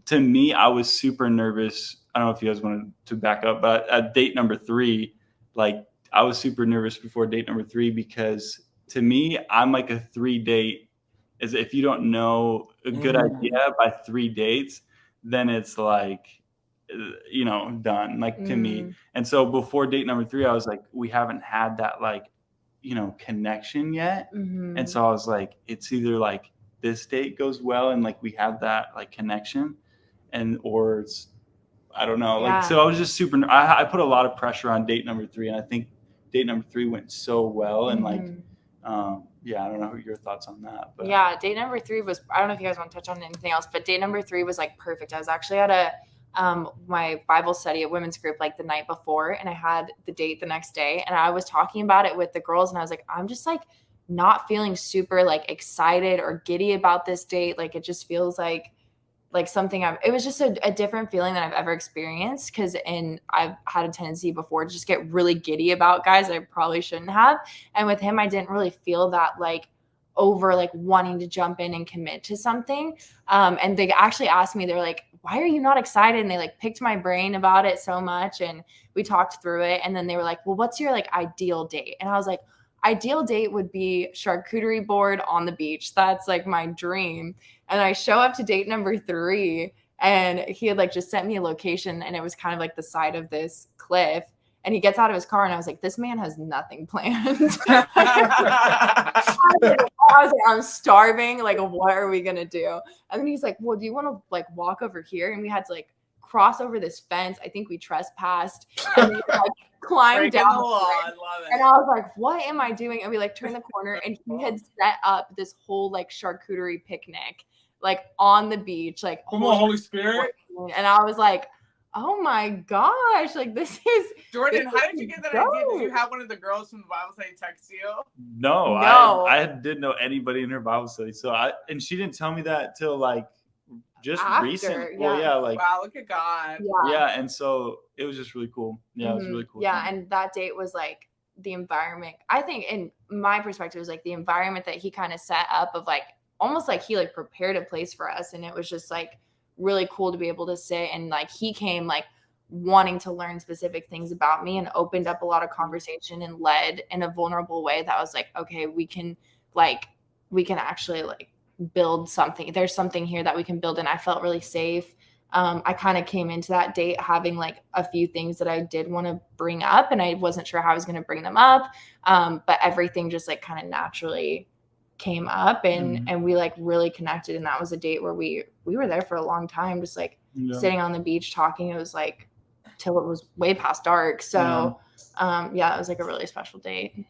to me, I was super nervous. I don't know if you guys wanted to back up, but at date number 3, like I was super nervous before date number 3 because to me, I'm like a 3 date. Is if you don't know a good idea by 3 dates, then it's like, done, like to me. And so before date number 3, I was like, we haven't had that like, connection yet. And so I was like, it's either like this date goes well and like we have that like connection, or it's, I don't know. Like, so I was just super, I put a lot of pressure on date number 3. And I think date number 3 went so well. And like, I don't know your thoughts on that. But. Yeah, date number 3 was, I don't know if you guys want to touch on anything else, but date number 3 was like perfect. I was actually at my Bible study at women's group like the night before, and I had the date the next day, and I was talking about it with the girls, and I was like, I'm just like not feeling super like excited or giddy about this date. Like it just feels like something it was just a different feeling than I've ever experienced, because I've had a tendency before to just get really giddy about guys I probably shouldn't have. And with him, I didn't really feel that like over like wanting to jump in and commit to something. And they actually asked me, they're like, why are you not excited? And they like picked my brain about it so much, and we talked through it. And then they were like, well, what's your like ideal date? And I was like, ideal date would be charcuterie board on the beach. That's like my dream. And I show up to date number 3, and he had like just sent me a location, and it was kind of like the side of this cliff. And he gets out of his car, and I was like, this man has nothing planned. I was like, I'm starving. Like, what are we going to do? And then he's like, well, do you want to like walk over here? And we had to like cross over this fence. I think we trespassed. And we like climbed down. And I was like, what am I doing? And we like turned the corner, and he had set up this whole like charcuterie picnic, like on the beach, like Holy Spirit. And I was like, oh my gosh, like this is Jordan. How did you get that idea? Did you have one of the girls from the Bible study text you? No. I didn't know anybody in her Bible study. So and she didn't tell me that till like just recent. Yeah. Well, yeah, like wow, look at God. Yeah, and so it was just really cool. Yeah, it was really cool. Yeah, and that date was like the environment. I think in my perspective was like the environment that he kind of set up of like almost like he like prepared a place for us, and it was just like really cool to be able to sit, and like he came like wanting to learn specific things about me and opened up a lot of conversation and led in a vulnerable way that was like, okay, we can actually like build something. There's something here that we can build. And I felt really safe. I kind of came into that date having like a few things that I did want to bring up, and I wasn't sure how I was going to bring them up. But everything just like kind of naturally came up, and we like really connected. And that was a date where we were there for a long time, just like sitting on the beach talking. It was like till it was way past dark. So it was like a really special date.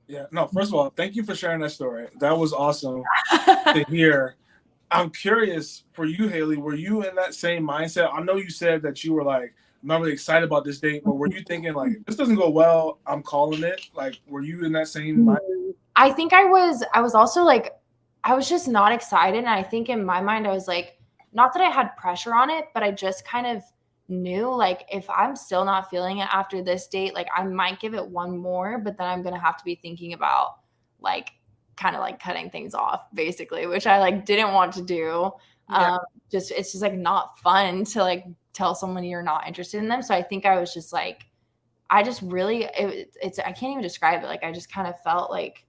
Yeah, no, first of all, thank you for sharing that story. That was awesome to hear. I'm curious for you, Haley, were you in that same mindset? I know you said that you were like, I'm not really excited about this date, but were you thinking like, if this doesn't go well, I'm calling it? Like, were you in that same mindset? I think I was also like, I was just not excited. And I think in my mind, I was like, not that I had pressure on it, but I just kind of knew like if I'm still not feeling it after this date, like I might give it one more, but then I'm gonna have to be thinking about like kind of like cutting things off basically, which I like didn't want to do. It's just like not fun to like tell someone you're not interested in them. So I think I was just like, I just really it's I can't even describe it. Like I just kind of felt like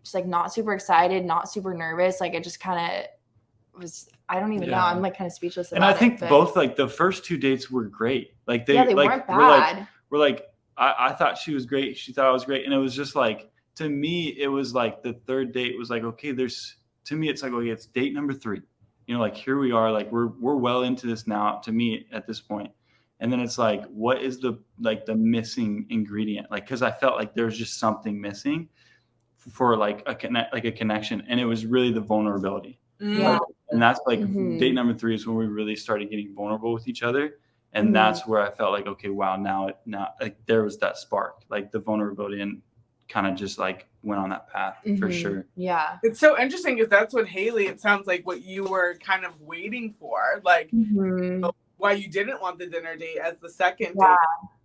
just like not super excited, not super nervous. Like it just kind of was, I don't even know. I'm like kind of speechless about it. And I think both like the first 2 dates were great. Like they like, weren't bad. We're like I thought she was great. She thought I was great. And it was just like, to me, it was like the 3rd date was like, okay, to me, it's like, okay, it's date number 3. Like here we are, like we're well into this now to me at this point. And then it's like, what is the missing ingredient? Like, cause I felt like there's just something missing for like a connection. And it was really the vulnerability. Yeah. And that's like date number 3 is when we really started getting vulnerable with each other. And that's where I felt like, okay, wow, now like there was that spark, like the vulnerability, and kind of just like went on that path for sure. Yeah. It's so interesting because that's what Haley, it sounds like what you were kind of waiting for, like why you didn't want the dinner date as the second date,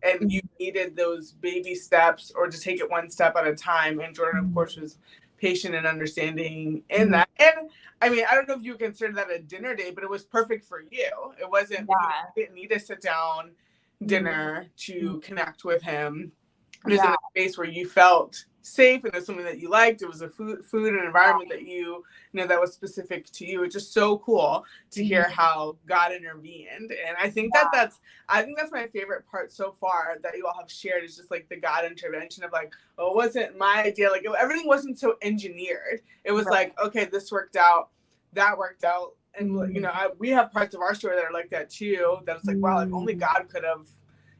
and you needed those baby steps or to take it one step at a time. And Jordan, of course, was patient and understanding in that. And I mean, I don't know if you consider that a dinner date, but it was perfect for you. It wasn't, you didn't need to sit down dinner to connect with him. It was in a space where you felt safe, and it's something that you liked. It was a food and environment that you know that was specific to you. It's just so cool to hear how God intervened, and I think that's my favorite part so far that you all have shared is just like the God intervention of like, oh, it wasn't my idea, like everything wasn't so engineered. It was like, okay, this worked out, that worked out, and you know, we have parts of our story that are like that too. That it's like, wow, like only God could have,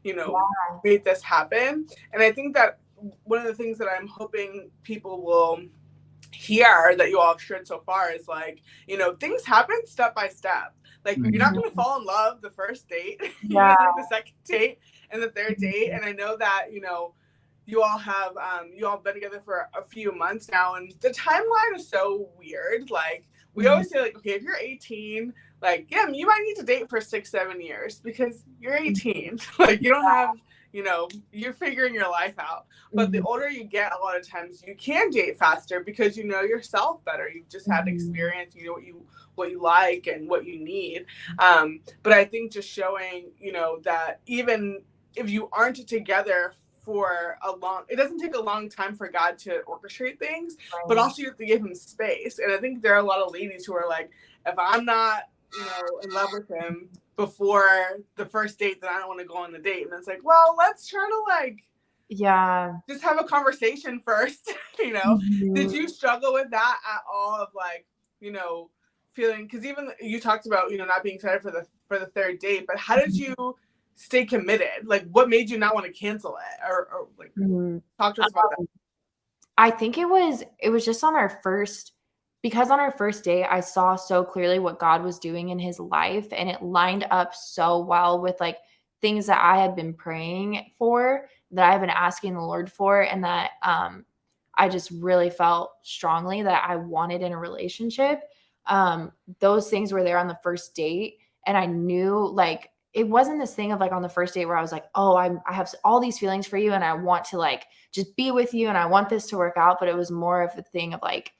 you know, made this happen. And I think that one of the things that I'm hoping people will hear that you all have shared so far is like, you know, things happen step by step. Like you're not going to fall in love the first date, the second date, and the third date. And I know that, you know, you all have been together for a few months now, and the timeline is so weird. Like we always say, like, okay, if you're 18, like, yeah, you might need to date for 6-7 years because you're 18. Like you don't have, you know, you're figuring your life out. But the older you get, a lot of times you can date faster because you know yourself better. You've just had experience, you know what you like and what you need. But I think just showing, you know, that even if you aren't together for it doesn't take a long time for God to orchestrate things, but also you have to give him space. And I think there are a lot of ladies who are like, if I'm not, you know, in love with him before the first date, then I don't want to go on the date. And it's like, well, let's try to like, just have a conversation first. You know, did you struggle with that at all of like, you know, feeling, because even you talked about, you know, not being excited for the third date, but how did you stay committed? Like what made you not want to cancel it or like talk to us about that? I think it was just on our first date, I saw so clearly what God was doing in his life, and it lined up so well with like things that I had been praying for, that I've been asking the Lord for, and that I just really felt strongly that I wanted in a relationship. Those things were there on the first date, and I knew like it wasn't this thing of like on the first date where I was like, oh, I have all these feelings for you and I want to like just be with you and I want this to work out. But it was more of a thing of like,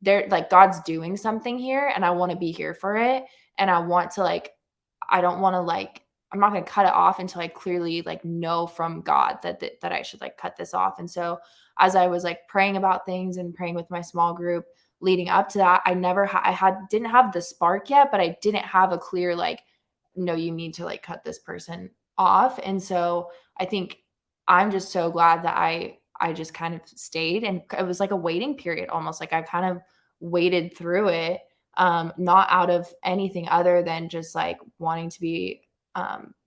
God's doing something here and I want to be here for it. And I want to like, I don't want to like, I'm not going to cut it off until I clearly like know from God that I should like cut this off. And so as I was like praying about things and praying with my small group leading up to that, didn't have the spark yet, but I didn't have a clear like, no, you need to like cut this person off. And so I think I'm just so glad that I just kind of stayed, and it was like a waiting period, almost like I kind of waited through it, not out of anything other than just like wanting to be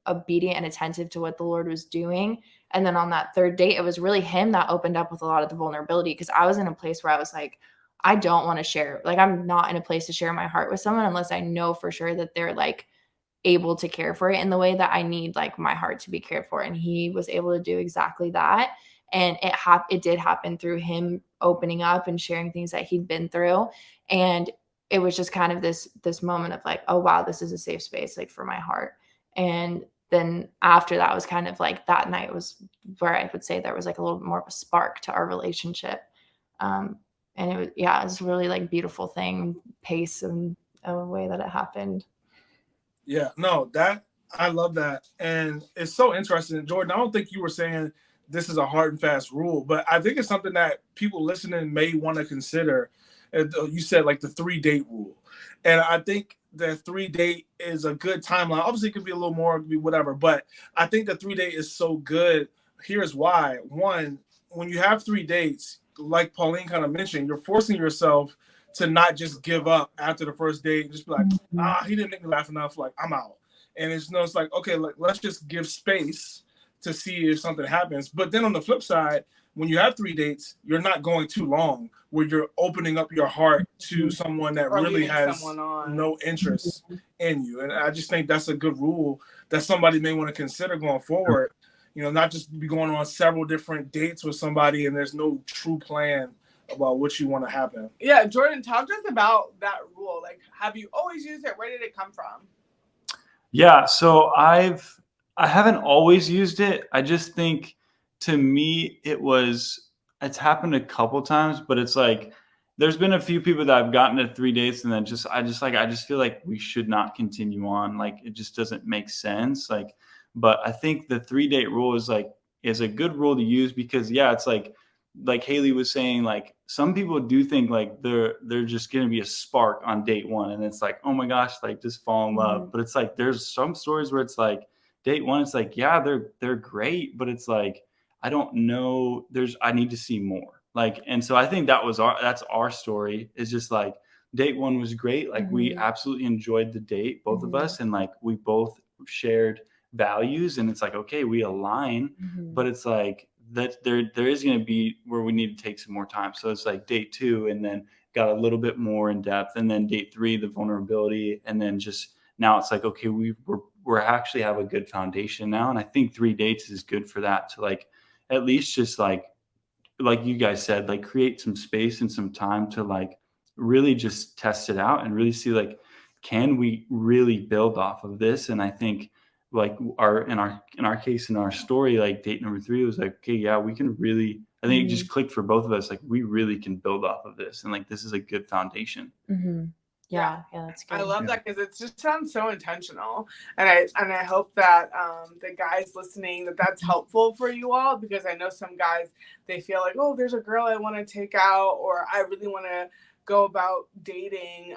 obedient and attentive to what the Lord was doing. And then on that third date, it was really him that opened up with a lot of the vulnerability, because I was in a place where I was like, I don't want to share, like I'm not in a place to share my heart with someone unless I know for sure that they're like able to care for it in the way that I need like my heart to be cared for. And he was able to do exactly that. And it did happen through him opening up and sharing things that he'd been through. And it was just kind of this moment of like, oh wow, this is a safe space like for my heart. And then after that was kind of like that night was where I would say there was like a little more of a spark to our relationship. And it was really like beautiful thing, pace and a way that it happened. Yeah, no, I love that. And it's so interesting. Jordan, I don't think you were saying this is a hard and fast rule, but I think it's something that people listening may want to consider. You said like the 3-date rule. And I think the 3-date is a good timeline. Obviously, it could be a little more, it could be whatever, but I think the 3-date is so good. Here's why. One, when you have 3 dates, like Pauline kind of mentioned, you're forcing yourself to not just give up after the first date and just be like, he didn't make me laugh enough, like I'm out. And it's like, okay, let's just give space to see if something happens. But then on the flip side, when you have 3 dates, you're not going too long where you're opening up your heart to someone that really has no interest in you. And I just think that's a good rule that somebody may want to consider going forward. You know, not just be going on several different dates with somebody and there's no true plan about what you want to happen. Yeah, Jordan, talk to us about that rule. Like, have you always used it? Where did it come from? Yeah, so I haven't always used it. I just think to me it's happened a couple times, but it's like there's been a few people that I've gotten to 3 dates and then I just feel like we should not continue on. Like it just doesn't make sense. Like, but I think the 3-date rule is a good rule to use because it's like Haley was saying, like some people do think like they're just going to be a spark on date 1. And it's like, oh my gosh, like just fall in love. But it's like, there's some stories where it's like date 1, it's like, yeah, they're great. But it's like, I don't know, I need to see more. Like, and so I think that's our story, is just like date 1 was great. Like we absolutely enjoyed the date, both of us. And like, we both shared values and it's like, okay, we align, but it's like that there is going to be where we need to take some more time. So it's like date 2 and then got a little bit more in depth. And then date 3, the vulnerability. And then just now it's like, okay, we're actually have a good foundation now. And I think 3 dates is good for that, to like, at least just like you guys said, like create some space and some time to like really just test it out and really see like, can we really build off of this? And I think like in our case, in our story, like date number 3 was like, okay, yeah, we can really, I think it just clicked for both of us. Like we really can build off of this. And like, this is a good foundation. Yeah, that's good. I love that because it just sounds so intentional, and I hope that the guys listening that's helpful for you all, because I know some guys, they feel like, oh, there's a girl I want to take out, or I really want to go about dating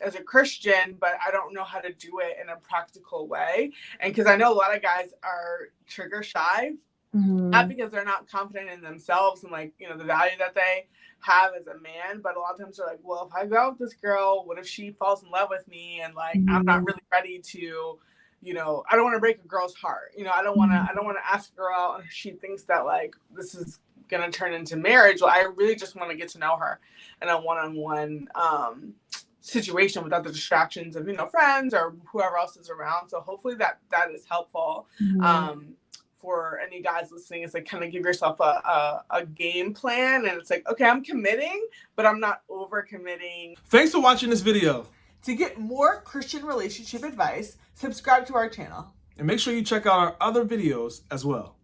as a Christian, but I don't know how to do it in a practical way. And because I know a lot of guys are trigger shy, not because they're not confident in themselves and like, the value that they have as a man, but a lot of times they're like, well, if I go out with this girl, what if she falls in love with me? And like, I'm not really ready to, I don't want to break a girl's heart. I don't want to ask a girl out and she thinks that like, this is going to turn into marriage. Well, I really just want to get to know her in a one-on-one situation without the distractions of, friends or whoever else is around. So hopefully that is helpful. For any guys listening, is like kind of give yourself a game plan, and it's like, okay, I'm committing, but I'm not over committing. Thanks for watching this video. To get more Christian relationship advice, subscribe to our channel. And make sure you check out our other videos as well.